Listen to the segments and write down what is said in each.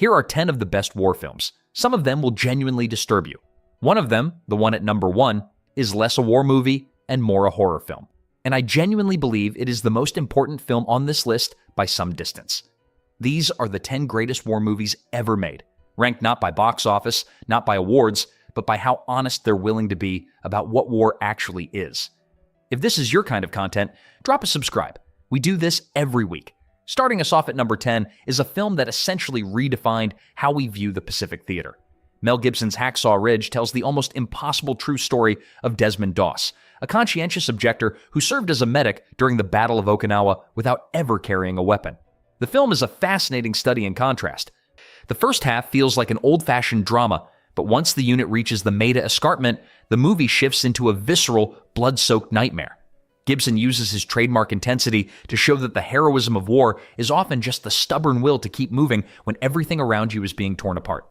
Here are 10 of the best war films. Some of them will genuinely disturb you. One of them, the one at number 1, is less a war movie and more a horror film. And I genuinely believe it is the most important film on this list by some distance. These are the 10 greatest war movies ever made, ranked not by box office, not by awards, but by how honest they're willing to be about what war actually is. If this is your kind of content, drop a subscribe. We do this every week. Starting us off at number 10 is a film that essentially redefined how we view the Pacific Theater. Mel Gibson's Hacksaw Ridge tells the almost impossible true story of Desmond Doss, a conscientious objector who served as a medic during the Battle of Okinawa without ever carrying a weapon. The film is a fascinating study in contrast. The first half feels like an old-fashioned drama, but once the unit reaches the Maida Escarpment, the movie shifts into a visceral, blood-soaked nightmare. Gibson uses his trademark intensity to show that the heroism of war is often just the stubborn will to keep moving when everything around you is being torn apart.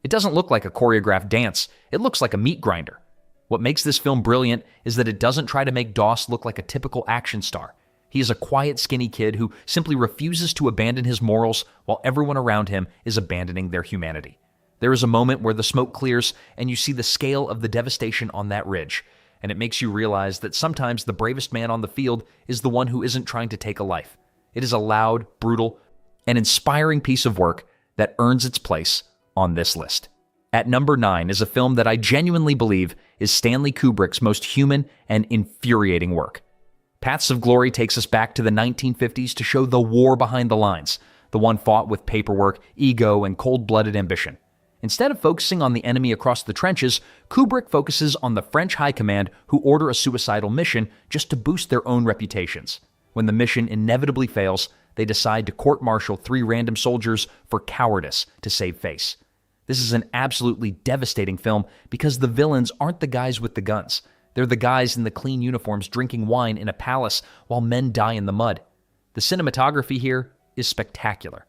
It doesn't look like a choreographed dance, it looks like a meat grinder. What makes this film brilliant is that it doesn't try to make Doss look like a typical action star. He is a quiet, skinny kid who simply refuses to abandon his morals while everyone around him is abandoning their humanity. There is a moment where the smoke clears and you see the scale of the devastation on that ridge, and it makes you realize that sometimes the bravest man on the field is the one who isn't trying to take a life. It is a loud, brutal, and inspiring piece of work that earns its place on this list. At number 9 is a film that I genuinely believe is Stanley Kubrick's most human and infuriating work. Paths of Glory takes us back to the 1950s to show the war behind the lines, the one fought with paperwork, ego, and cold-blooded ambition. Instead of focusing on the enemy across the trenches, Kubrick focuses on the French high command who order a suicidal mission just to boost their own reputations. When the mission inevitably fails, they decide to court-martial 3 random soldiers for cowardice to save face. This is an absolutely devastating film because the villains aren't the guys with the guns. They're the guys in the clean uniforms drinking wine in a palace while men die in the mud. The cinematography here is spectacular.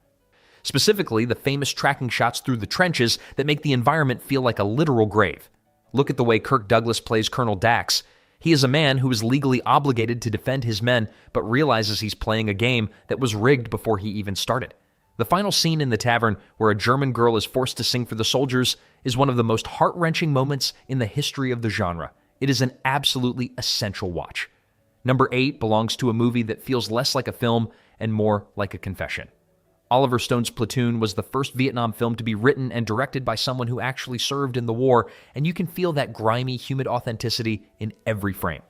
Specifically, the famous tracking shots through the trenches that make the environment feel like a literal grave. Look at the way Kirk Douglas plays Colonel Dax. He is a man who is legally obligated to defend his men, but realizes he's playing a game that was rigged before he even started. The final scene in the tavern, where a German girl is forced to sing for the soldiers, is one of the most heart-wrenching moments in the history of the genre. It is an absolutely essential watch. Number 8 belongs to a movie that feels less like a film and more like a confession. Oliver Stone's Platoon was the first Vietnam film to be written and directed by someone who actually served in the war, and you can feel that grimy, humid authenticity in every frame.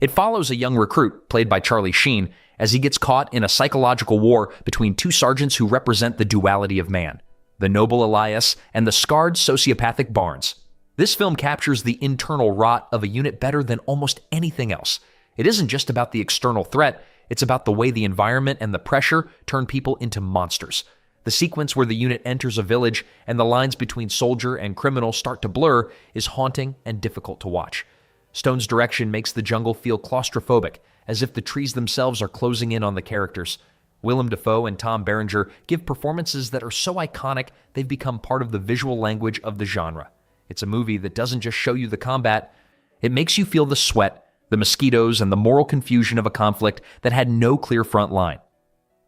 It follows a young recruit, played by Charlie Sheen, as he gets caught in a psychological war between 2 sergeants who represent the duality of man, the noble Elias and the scarred sociopathic Barnes. This film captures the internal rot of a unit better than almost anything else. It isn't just about the external threat, it's about the way the environment and the pressure turn people into monsters. The sequence where the unit enters a village and the lines between soldier and criminal start to blur is haunting and difficult to watch. Stone's direction makes the jungle feel claustrophobic, as if the trees themselves are closing in on the characters. Willem Dafoe and Tom Berenger give performances that are so iconic they've become part of the visual language of the genre. It's a movie that doesn't just show you the combat, it makes you feel the sweat, the mosquitoes, and the moral confusion of a conflict that had no clear front line.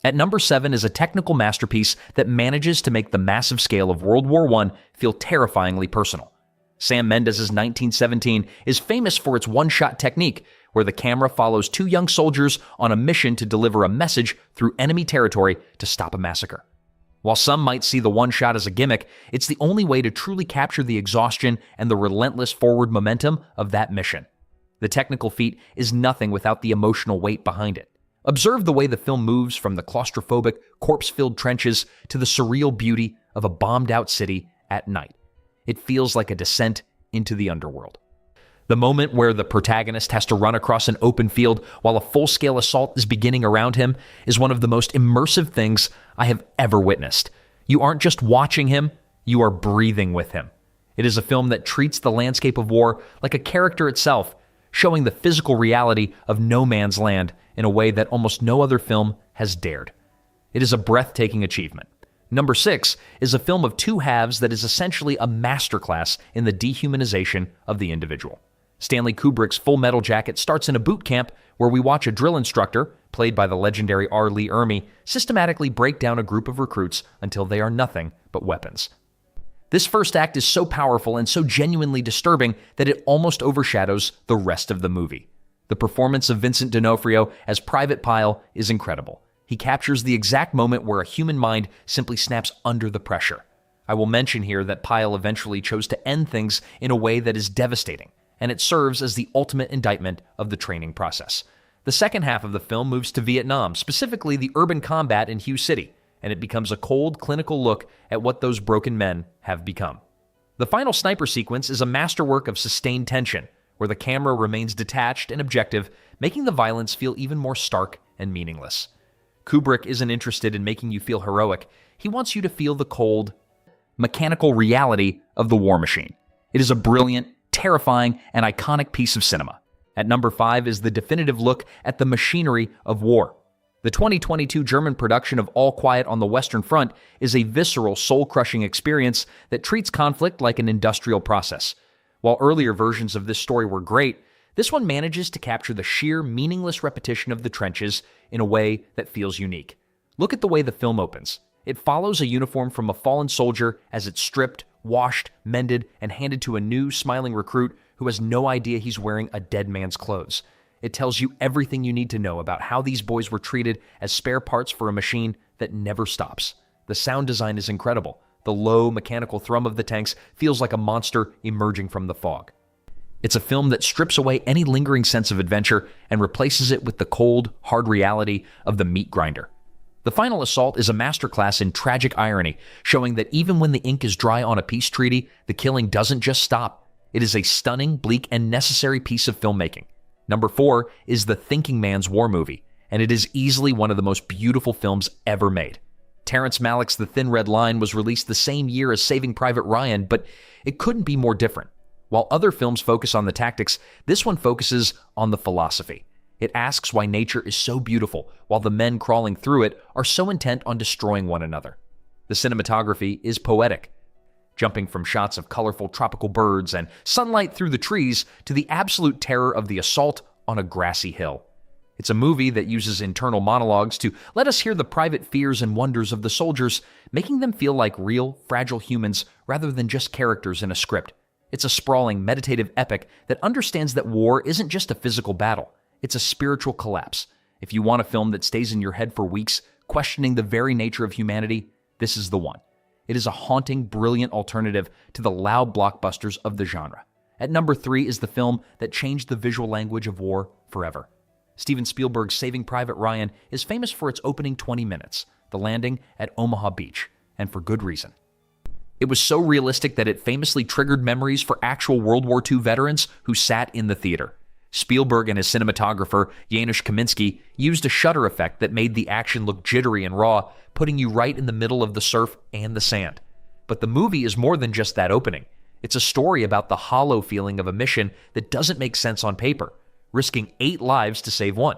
At number 7 is a technical masterpiece that manages to make the massive scale of World War I feel terrifyingly personal. Sam Mendes' 1917 is famous for its one-shot technique, where the camera follows 2 young soldiers on a mission to deliver a message through enemy territory to stop a massacre. While some might see the one-shot as a gimmick, it's the only way to truly capture the exhaustion and the relentless forward momentum of that mission. The technical feat is nothing without the emotional weight behind it. Observe the way the film moves from the claustrophobic, corpse-filled trenches to the surreal beauty of a bombed-out city at night. It feels like a descent into the underworld. The moment where the protagonist has to run across an open field while a full-scale assault is beginning around him is one of the most immersive things I have ever witnessed. You aren't just watching him, you are breathing with him. It is a film that treats the landscape of war like a character itself, showing the physical reality of no man's land in a way that almost no other film has dared. It is a breathtaking achievement. Number 6 is a film of 2 halves that is essentially a masterclass in the dehumanization of the individual. Stanley Kubrick's Full Metal Jacket starts in a boot camp where we watch a drill instructor, played by the legendary R. Lee Ermey, systematically break down a group of recruits until they are nothing but weapons. This first act is so powerful and so genuinely disturbing that it almost overshadows the rest of the movie. The performance of Vincent D'Onofrio as Private Pyle is incredible. He captures the exact moment where a human mind simply snaps under the pressure. I will mention here that Pyle eventually chose to end things in a way that is devastating, and it serves as the ultimate indictment of the training process. The second half of the film moves to Vietnam, specifically the urban combat in Hue City, and it becomes a cold, clinical look at what those broken men have become. The final sniper sequence is a masterwork of sustained tension, where the camera remains detached and objective, making the violence feel even more stark and meaningless. Kubrick isn't interested in making you feel heroic. He wants you to feel the cold, mechanical reality of the war machine. It is a brilliant, terrifying, and iconic piece of cinema. At number 5 is the definitive look at the machinery of war. The 2022 German production of All Quiet on the Western Front is a visceral, soul-crushing experience that treats conflict like an industrial process. While earlier versions of this story were great, this one manages to capture the sheer, meaningless repetition of the trenches in a way that feels unique. Look at the way the film opens. It follows a uniform from a fallen soldier as it's stripped, washed, mended, and handed to a new, smiling recruit who has no idea he's wearing a dead man's clothes. It tells you everything you need to know about how these boys were treated as spare parts for a machine that never stops. The sound design is incredible. The low, mechanical thrum of the tanks feels like a monster emerging from the fog. It's a film that strips away any lingering sense of adventure and replaces it with the cold, hard reality of the meat grinder. The final assault is a masterclass in tragic irony, showing that even when the ink is dry on a peace treaty, the killing doesn't just stop. It is a stunning, bleak, and necessary piece of filmmaking. Number 4 is The Thinking Man's War Movie, and it is easily one of the most beautiful films ever made. Terrence Malick's The Thin Red Line was released the same year as Saving Private Ryan, but it couldn't be more different. While other films focus on the tactics, this one focuses on the philosophy. It asks why nature is so beautiful, while the men crawling through it are so intent on destroying one another. The cinematography is poetic, jumping from shots of colorful tropical birds and sunlight through the trees to the absolute terror of the assault on a grassy hill. It's a movie that uses internal monologues to let us hear the private fears and wonders of the soldiers, making them feel like real, fragile humans rather than just characters in a script. It's a sprawling, meditative epic that understands that war isn't just a physical battle. It's a spiritual collapse. If you want a film that stays in your head for weeks, questioning the very nature of humanity, this is the one. It is a haunting, brilliant alternative to the loud blockbusters of the genre. At number 3 is the film that changed the visual language of war forever. Steven Spielberg's Saving Private Ryan is famous for its opening 20 minutes, the landing at Omaha Beach, and for good reason. It was so realistic that it famously triggered memories for actual World War II veterans who sat in the theater. Spielberg and his cinematographer, Janusz Kaminski, used a shutter effect that made the action look jittery and raw, putting you right in the middle of the surf and the sand. But the movie is more than just that opening. It's a story about the hollow feeling of a mission that doesn't make sense on paper, risking 8 lives to save 1.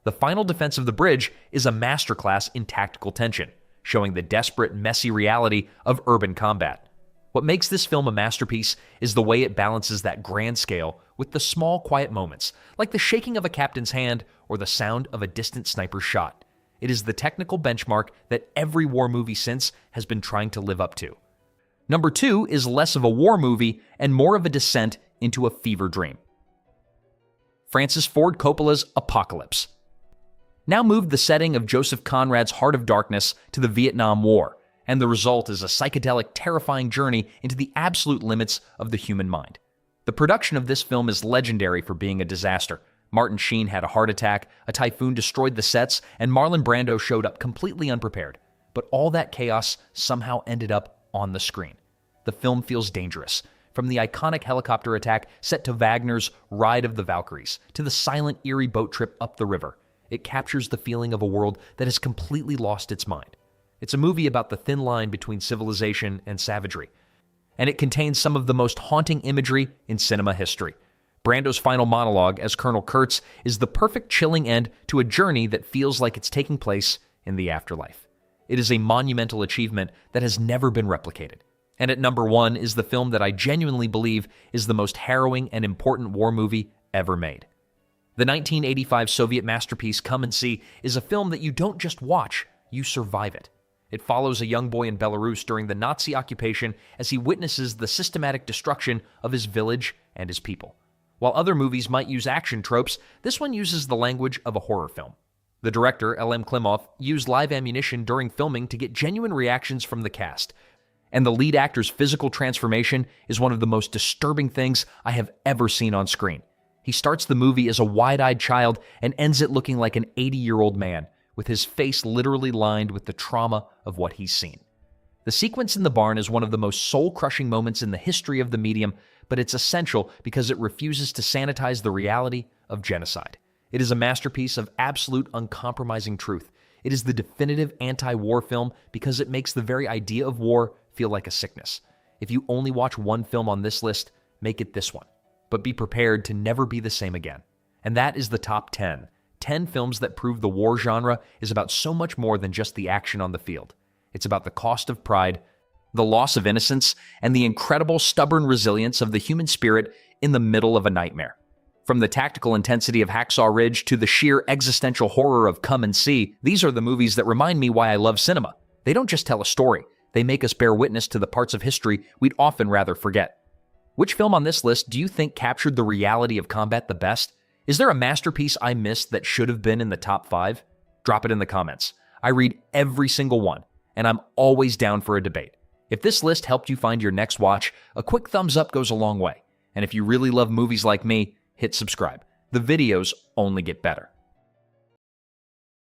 The final defense of the bridge is a masterclass in tactical tension, showing the desperate, messy reality of urban combat. What makes this film a masterpiece is the way it balances that grand scale with the small, quiet moments, like the shaking of a captain's hand or the sound of a distant sniper's shot. It is the technical benchmark that every war movie since has been trying to live up to. Number 2 is less of a war movie and more of a descent into a fever dream. Francis Ford Coppola's Apocalypse. Now moved the setting of Joseph Conrad's Heart of Darkness to the Vietnam War, and the result is a psychedelic, terrifying journey into the absolute limits of the human mind. The production of this film is legendary for being a disaster. Martin Sheen had a heart attack, a typhoon destroyed the sets, and Marlon Brando showed up completely unprepared. But all that chaos somehow ended up on the screen. The film feels dangerous. From the iconic helicopter attack set to Wagner's Ride of the Valkyries, to the silent, eerie boat trip up the river, it captures the feeling of a world that has completely lost its mind. It's a movie about the thin line between civilization and savagery, and it contains some of the most haunting imagery in cinema history. Brando's final monologue as Colonel Kurtz is the perfect chilling end to a journey that feels like it's taking place in the afterlife. It is a monumental achievement that has never been replicated. And at number 1 is the film that I genuinely believe is the most harrowing and important war movie ever made. The 1985 Soviet masterpiece Come and See is a film that you don't just watch, you survive it. It follows a young boy in Belarus during the Nazi occupation as he witnesses the systematic destruction of his village and his people. While other movies might use action tropes, this one uses the language of a horror film. The director, L.M. Klimov, used live ammunition during filming to get genuine reactions from the cast. And the lead actor's physical transformation is one of the most disturbing things I have ever seen on screen. He starts the movie as a wide-eyed child and ends it looking like an 80-year-old man, with his face literally lined with the trauma of what he's seen. The sequence in the barn is one of the most soul-crushing moments in the history of the medium, but it's essential because it refuses to sanitize the reality of genocide. It is a masterpiece of absolute uncompromising truth. It is the definitive anti-war film because it makes the very idea of war feel like a sickness. If you only watch one film on this list, make it this one. But be prepared to never be the same again. And that is the top 10. 10 films that prove the war genre is about so much more than just the action on the field. It's about the cost of pride, the loss of innocence, and the incredible stubborn resilience of the human spirit in the middle of a nightmare. From the tactical intensity of Hacksaw Ridge to the sheer existential horror of Come and See, these are the movies that remind me why I love cinema. They don't just tell a story, they make us bear witness to the parts of history we'd often rather forget. Which film on this list do you think captured the reality of combat the best? Is there a masterpiece I missed that should have been in the top 5? Drop it in the comments. I read every single one, and I'm always down for a debate. If this list helped you find your next watch, a quick thumbs up goes a long way. And if you really love movies like me, hit subscribe. The videos only get better.